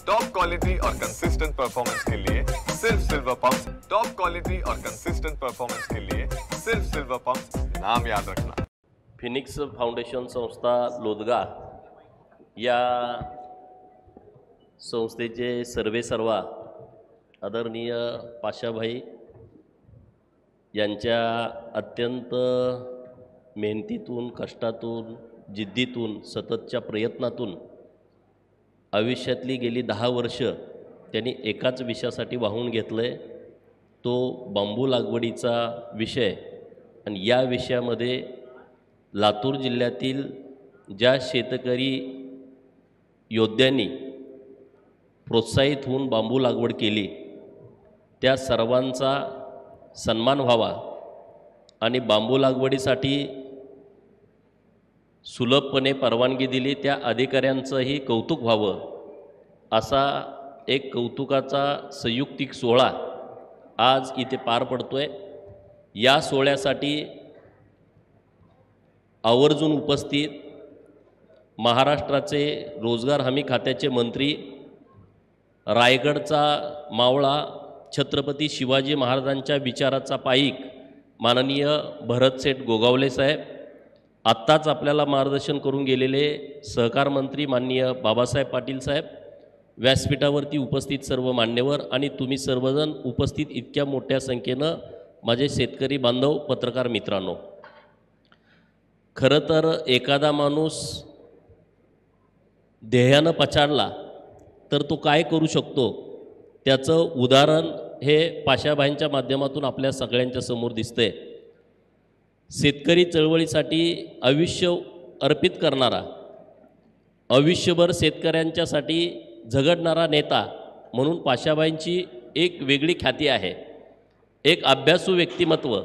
Top quality और consistent performance के लिए सिर्फ सिल्वर पंप्स। टॉप क्वालिटी और कंसिस्टेंट परफॉर्मेंस के लिए सिर्फ सिल्वर पंप्स, नाम याद रखना। फिनिक्स फाउंडेशन संस्था लोदगा या संस्थेचे सर्वेसर्वा आदरणीय पाशाभाई यांच्या अत्यंत मेहनतीतून, कष्टातून, जिद्दीतून, सततच्या प्रयत्नातून आयुष्यातली गेली 10 वर्ष त्यांनी एकाच विषयासाठी वाहून घेतलं, तो बांबू लागवडीचा विषय। आणि या विषयामध्ये लातूर जिल्ह्यातील ज्या शेतकरी योद्ध्यांनी प्रोत्साहित होऊन बांबू लागवड केली त्या सर्वांचा सन्मान व्हावा आणि बांबू लागवडीसाठी सुलभपणे परवानगी दिली त्या अधिकाऱ्यांचंही कौतुक व्हावं, असा एक कौतुकाचा संयुक्तिक सोहळा आज इथे पार पडतोय। या सोहळ्यासाठी आवर्जून उपस्थित महाराष्ट्राचे रोजगार हमी खात्याचे मंत्री, रायगडचा मावळा, छत्रपती शिवाजी महाराजांच्या विचाराचा पाईक माननीय भरतसेठ गोगावले साहेब, आत्ताच आपल्याला मार्गदर्शन करून गेलेले सहकार मंत्री माननीय बाबासाहेब पाटील साहेब, व्यासपीठावरती उपस्थित सर्व मान्यवर आणि तुम्ही सर्वजण उपस्थित इतक्या मोठ्या संख्येनं माझे शेतकरी बांधव, पत्रकार मित्रांनो, खरं तर एखादा माणूस ध्येयानं पछाडला तर तो काय करू शकतो त्याचं उदाहरण हे पाशाभाईंच्या माध्यमातून आपल्या सगळ्यांच्या समोर दिसतंय। शेतकरी चळवळीसाठी आयुष्य अर्पित करणारा, आयुष्यभर शेतकऱ्यांच्यासाठी झगडणारा नेता म्हणून पाशाभाईंची एक वेगळी ख्याती आहे। एक अभ्यासू व्यक्तिमत्व,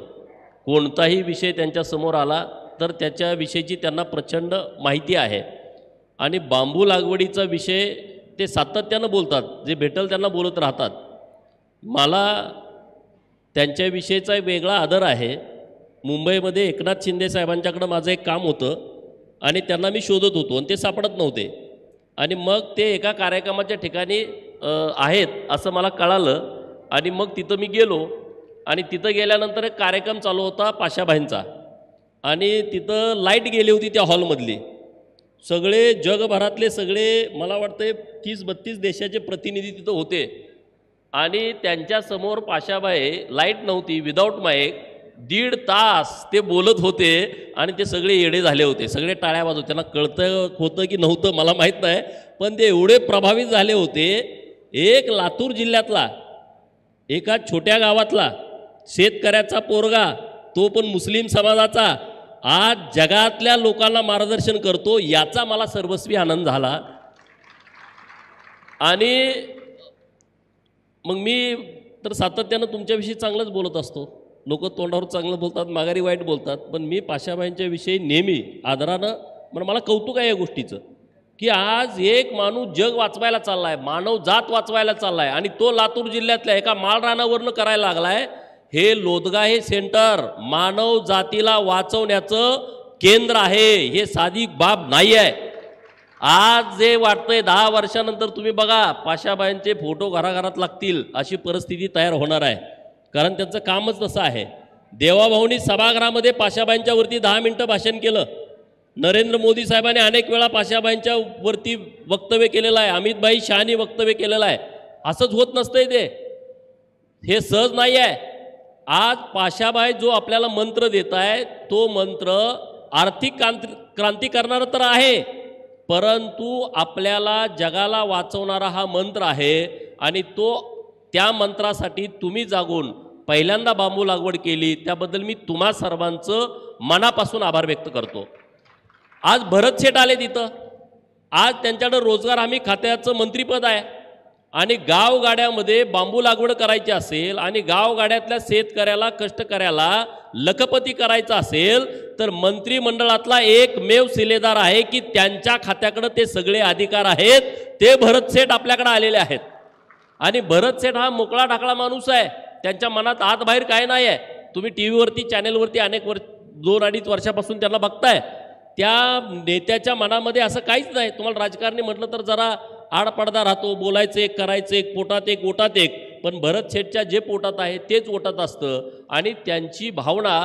कोणताही विषय त्यांच्यासमोर आला तर त्याच्याविषयीची त्यांना प्रचंड माहिती आहे आणि बांबू लागवडीचा विषय ते सातत्यानं बोलतात, जे भेटल त्यांना बोलत राहतात। मला त्यांच्याविषयीचा एक वेगळा आदर आहे। मुंबईमध्ये एकनाथ शिंदे साहेबांच्याकडं माझं एक काम होतं आणि त्यांना मी शोधत होतो आणि ते सापडत नव्हते आणि मग ते एका कार्यक्रमाच्या ठिकाणी आहेत असं मला कळालं आणि मग तिथं मी गेलो आणि तिथं गेल्यानंतर एक कार्यक्रम चालू होता पाशाभाईंचा आणि तिथं लाईट गेली होती त्या हॉलमधली। सगळे जगभरातले सगळे मला वाटते 30-32 देशाचे प्रतिनिधी तिथं होते आणि त्यांच्यासमोर पाशाभाई लाईट नव्हती, विदाऊट माईक 1.5 तास ते बोलत होते आणि ते सगळे येडे झाले होते, सगळे टाळ्या वाजवत। त्यांना कळतं होतं की नव्हतं मला माहीत नाही, पण ते एवढे प्रभावित झाले होते। एक लातूर जिल्ह्यातला एका छोट्या गावातला शेतकऱ्याचा पोरगा, तो पण मुस्लिम समाजाचा, आज जगातल्या लोकांना मार्गदर्शन करतो, याचा मला सर्वस्वी आनंद झाला। आणि मग मी तर सातत्यानं तुमच्याविषयी चांगलंच बोलत असतो, लोक तोंडावर चांगलं बोलतात, माघारी वाईट बोलतात, पण मी पाशाभाईंच्या विषयी नेहमी आदरानं, म्हणजे मला कौतुक आहे या गोष्टीचं की आज एक माणूस जग वाचवायला चालला आहे, मानव जात वाचवायला चालला आहे आणि तो लातूर जिल्ह्यातल्या एका माळरानावरनं करायला लागला आहे। हे लोदगा हे सेंटर मानव जातीला वाचवण्याचं केंद्र आहे, हे साधी बाब नाही आहे। आज जे वाटतंय 10 वर्षानंतर तुम्ही बघा पाशाभाईंचे फोटो घराघरात लागतील अशी परिस्थिती तयार होणार आहे, कारण त्यांचं कामच तसं आहे। देवाभाऊनी सभागृहामध्ये पाशाभाईंच्या वरती 10 मिनिटं भाषण केलं। नरेंद्र मोदी साहेबांनी अनेक वेळा पाशाभाईंच्या वरती वक्तव्य केलेलं आहे, अमित भाई शहानी वक्तव्य केलेलं आहे। असंच होत नसतंय, हे सहज नाही आहे। आज पाशाभाई जो आपल्याला मंत्र देत आहे तो मंत्र आर्थिक क्रांती करणारा तर आहे, परंतु आपल्याला जगाला वाचवणारा हा मंत्र आहे आणि तो त्या मंत्रासाठी तुम्ही जागून पहिल्यांदा बांबू लागवड केली, त्याबद्दल मी तुम्हा सर्वांचं मनापासून आभार व्यक्त करतो। आज भरतसेठ आले तिथं, आज त्यांच्याकडे रोजगार हमी खात्याचं मंत्रिपद आहे आणि गावगाड्यामध्ये बांबू लागवड करायची असेल आणि गावगाड्यातल्या शेतकऱ्याला, कष्टकऱ्याला लखपती करायचं असेल तर मंत्रिमंडळातला एकमेव शिलेदार आहे की त्यांच्या खात्याकडे ते सगळे अधिकार आहेत, ते भरतसेठ आपल्याकडे आलेले आहेत। आणि भरतसेठ हा मोकळा ढाकळा माणूस आहे, त्यांच्या मनात आत बाहेर काय नाही आहे। तुम्ही टीव्हीवरती चॅनलवरती अनेक 2-2.5 वर्षापासून त्यांना बघताय, त्या नेत्याच्या मनामध्ये असं काहीच नाही। तुम्हाला राजकारणी म्हटलं तर जरा आडपडदा राहतो, बोलायचं एक, करायचं एक, पोटात एक, ओटात एक, पण भरत शेठच्या जे पोटात आहे तेच ओटात असतं. आणि त्यांची भावना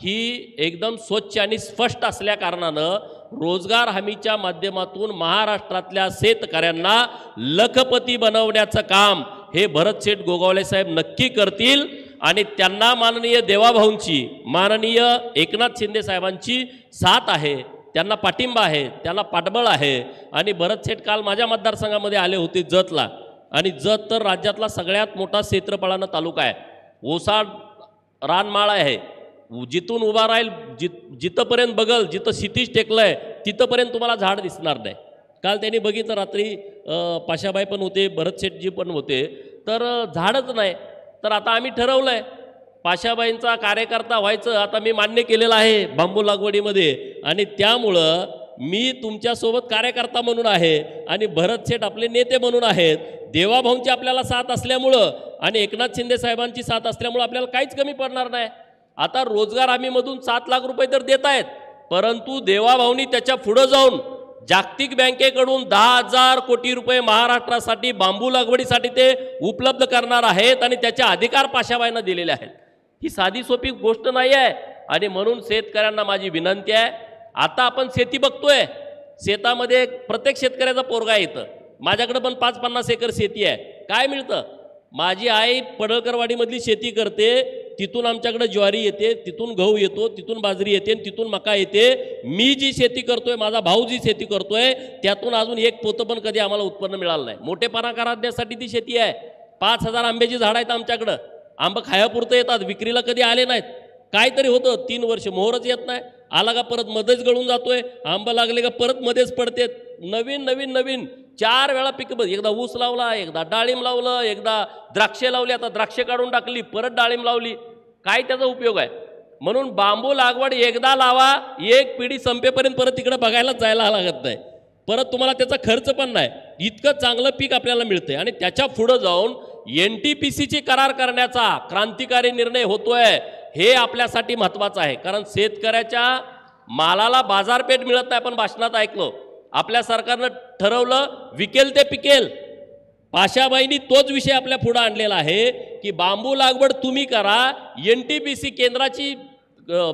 ही एकदम स्वच्छ आणि स्पष्ट असल्या कारणानं रोजगार हमीच्या माध्यमातून महाराष्ट्रातल्या शेतकऱ्यांना लखपती बनवण्याचं काम हे भरत शेठ गोगावले साहेब नक्की करतील. आणि त्यांना माननीय देवाभाऊंची, माननीय एकनाथ शिंदे साहेबांची साथ आहे, त्यांना पाठिंबा आहे, त्यांना पाठबळ आहे. आणि भरत शेठ काल माझ्या मतदारसंघामध्ये आले होते जतला, आणि जत तर राज्यातला सगळ्यात मोठा क्षेत्रफळानं तालुका आहे, ओसाड रानमाळ आहे, जिथून उभा राहील जिथंपर्यंत बघल, जिथं क्षितिज टेकलं आहे तिथंपर्यंत तुम्हाला झाड दिसणार नाही. काल त्यांनी बघितलं, रात्री पाशाबाई पण होते, भरत शेठजी पण होते, तर झाडच नाही. तर आता आम्ही ठरवलं आहे पाशाबाईंचा कार्यकर्ता व्हायचं. आता मी मान्य केलेलं आहे बांबू लागवडीमध्ये, आणि त्यामुळं मी तुमच्यासोबत कार्यकर्ता म्हणून आहे आणि भरत शेठ आपले नेते म्हणून आहेत. देवाभाऊंची आपल्याला साथ असल्यामुळं आणि एकनाथ शिंदे साहेबांची साथ असल्यामुळं आपल्याला काहीच कमी पडणार नाही. आता रोजगार हमीमधून 7 लाख रुपये तर देत आहेत, परंतु देवाभाऊंनी त्याच्या पुढं जाऊन जागतिक बँकेकडून 10,000 कोटी रुपये महाराष्ट्रासाठी बांबू लागवडीसाठी ते उपलब्ध करणार आहेत आणि त्याचे अधिकार पाशाबाईंना दिलेले आहेत. ही साधी सोपी गोष्ट नाही आहे. आणि म्हणून शेतकऱ्यांना माझी विनंती आहे, आता आपण शेती बघतोय, शेतामध्ये प्रत्येक शेतकऱ्याचा पोरगा येतं. माझ्याकडे पण 5-50 एकर शेती आहे. काय मिळतं? माझी आई पडळकरवाडीमधली शेती करते, तिथून आमच्याकडे ज्वारी येते, तिथून गहू येतो, तिथून बाजरी येते, तिथून मका येते. मी जी शेती करतोय, माझा भाऊ जी शेती करतोय, त्यातून अजून एक पोतं पण कधी आम्हाला उत्पन्न मिळालं नाही. मोठेपणा करण्यासाठी ती शेती आहे. 5,000 आंब्याची झाडं आहेत आमच्याकडं. आंबं खायापुरतं येतात, विक्रीला कधी आले नाहीत. काहीतरी होतं 3 वर्ष मोहरच येत नाही, आला का परत मध्येच गळून जातोय, आंबा लागले का परत मध्येच पडते. नवीन नवीन नवीन 4 वेळा पिकं, एकदा ऊस लावला, एकदा डाळिंब लावलं, एकदा द्राक्षे लावली, आता द्राक्षे काढून टाकली, परत डाळिंब लावली. काय त्याचा उपयोग आहे? म्हणून बांबू लागवड एकदा लावा, एक पिढी संपेपर्यंत परत तिकडे बघायला जायला लागत नाही, परत तुम्हाला त्याचा खर्च पण नाही. इतकं चांगलं पीक आपल्याला मिळते. आणि त्याच्या पुढं जाऊन NTPCची करार करण्याचा क्रांतिकारी निर्णय होतोय, हे आपल्यासाठी महत्त्वाचं आहे. कारण शेतकऱ्याच्या मालाला बाजारपेठ मिळत नाही. आपण भाषणात ऐकलो, आपल्या सरकारनं ठरवलं विकेल ते पिकेल. पाशाबाईंनी तोच विषय आपल्या पुढे आणलेला आहे की बांबू लागवड तुम्ही करा. NTPC केंद्राची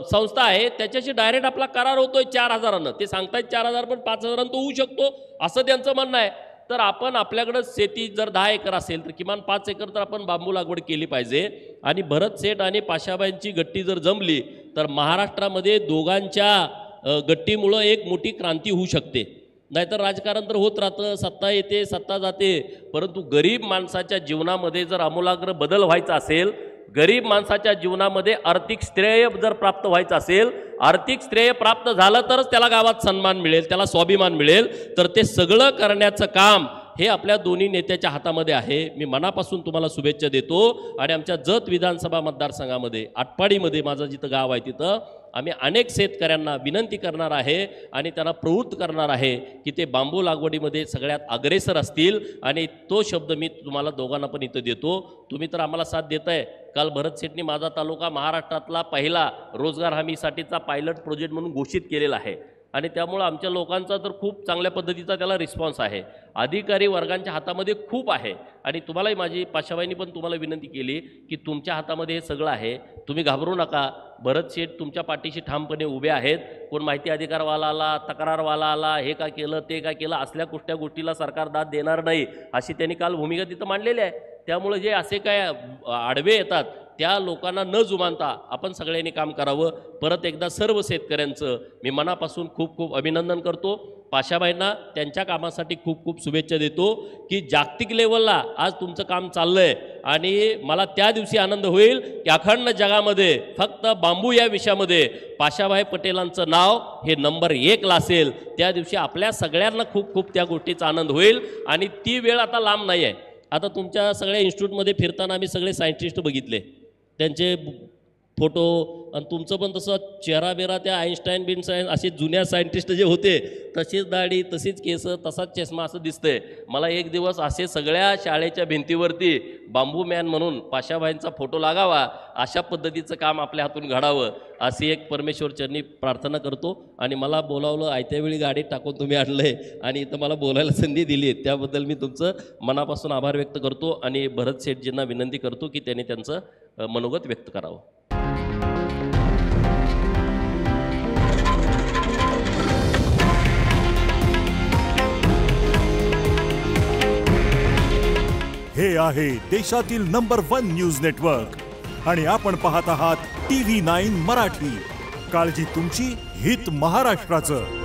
संस्था आहे, त्याच्याशी डायरेक्ट आपला करार होतोय 4,000. ते सांगतायत 4,000, पण 5,000 तो होऊ शकतो असं त्यांचं म्हणणं आहे. तर आपण आपल्याकडं शेती जर 10 एकर असेल तर किमान 5 एकर तर आपण बांबू लागवड केली पाहिजे. आणि भरत शेठ आणि पाशाबाईंची गट्टी जर जमली तर महाराष्ट्रामध्ये दोघांच्या गट्टीमुळं एक मोठी क्रांती होऊ शकते. नाहीतर राजकारण तर होत राहतं, सत्ता येते सत्ता जाते, परंतु गरीब माणसाच्या जीवनामध्ये जर आमूलाग्र बदल व्हायचा असेल, गरीब माणसाच्या जीवनामध्ये आर्थिक श्रेय जर प्राप्त व्हायचं असेल, आर्थिक श्रेय प्राप्त झालं तरच त्याला गावात सन्मान मिळेल, त्याला स्वाभिमान मिळेल. तर ते सगळं करण्याचं काम हे आपल्या दोन्ही नेत्याच्या हातामध्ये आहे. मी मनापासून तुम्हाला शुभेच्छा देतो. आणि आमच्या जत विधानसभा मतदारसंघामध्ये आटपाडीमध्ये माझं जिथं गाव आहे तिथं आम्ही अनेक शेतकऱ्यांना विनंती करणार आहे आणि त्यांना प्रवृत्त करणार आहे की ते बांबू लागवडीमध्ये सगळ्यात अग्रेसर असतील. आणि तो शब्द मी तुम्हाला दोघांना पण इथं देतो. तुम्ही तर आम्हाला साथ देताय. काल भरत शेठनी माझा तालुका महाराष्ट्रातला पहिला रोजगार हमीसाठीचा पायलट प्रोजेक्ट म्हणून घोषित केलेला आहे. आणि त्यामुळं आमच्या लोकांचा तर खूप चांगल्या पद्धतीचा त्याला रिस्पॉन्स आहे. अधिकारी वर्गांच्या हातामध्ये खूप आहे. आणि तुम्हालाही माझी पाशाबाईंनी पण तुम्हाला विनंती केली की तुमच्या हातामध्ये हे सगळं आहे, तुम्ही घाबरू नका. भरत शेठ तुमच्या पाठीशी ठामपणे उभे आहेत. कोण माहिती अधिकारवाला आला, तक्रारवाला आला, हे का केलं ते का केलं, असल्या कुठल्या गोष्टीला सरकार दाद देणार नाही अशी त्यांनी काल भूमिका तिथं मांडलेली आहे. त्यामुळे जे असे काय आडवे येतात त्या लोकांना न जुमानता आपण सगळ्यांनी काम करावं. परत एकदा सर्व शेतकऱ्यांचं मी मनापासून खूप खूप अभिनंदन करतो. पाशाबाईंना त्यांच्या कामासाठी खूप खूप शुभेच्छा देतो की जागतिक लेवलला आज तुमचं काम चाललं आहे. आणि मला त्या दिवशी आनंद होईल की अखंड जगामध्ये फक्त बांबू या विषयामध्ये पाशाबाई पटेलांचं नाव हे नंबर 1ला असेल. त्या दिवशी आपल्या सगळ्यांना खूप खूप त्या गोष्टीचा आनंद होईल. आणि ती वेळ आता लांब नाही आहे. आता तुमच्या सगळ्या इन्स्टिट्यूटमध्ये फिरताना आम्ही सगळे सायंटिस्ट बघितले, त्यांचे फोटो आणि तुमचं पण तसं चेहरा बेरा त्या आईन्स्टाईन बिनस्टाईन असे जुन्या सायंटिस्ट जे होते तशीच दाढी तशीच केस तसाच चष्मा असं दिसतंय. मला एक दिवस असे सगळ्या शाळेच्या भिंतीवरती बांबू मॅन म्हणून पाशाबाईंचा फोटो लागावा, अशा पद्धतीचं काम आपल्या हातून घडावं अशी एक परमेश्वरचरणी प्रार्थना करतो. आणि मला बोलावलं, आयत्या वेळी गाडीत टाकून तुम्ही आणलंय आणि इथं मला बोलायला संधी दिली आहे, त्याबद्दल मी तुमचं मनापासून आभार व्यक्त करतो आणि भरत शेठजींना विनंती करतो की त्यांनी त्यांचं मनोगत व्यक्त करावं. हे आहे देशातील नंबर 1 न्यूज नेटवर्क आणि आपण पाहत आहात TV9 मराठी. काळजी तुमची, हित महाराष्ट्राचं.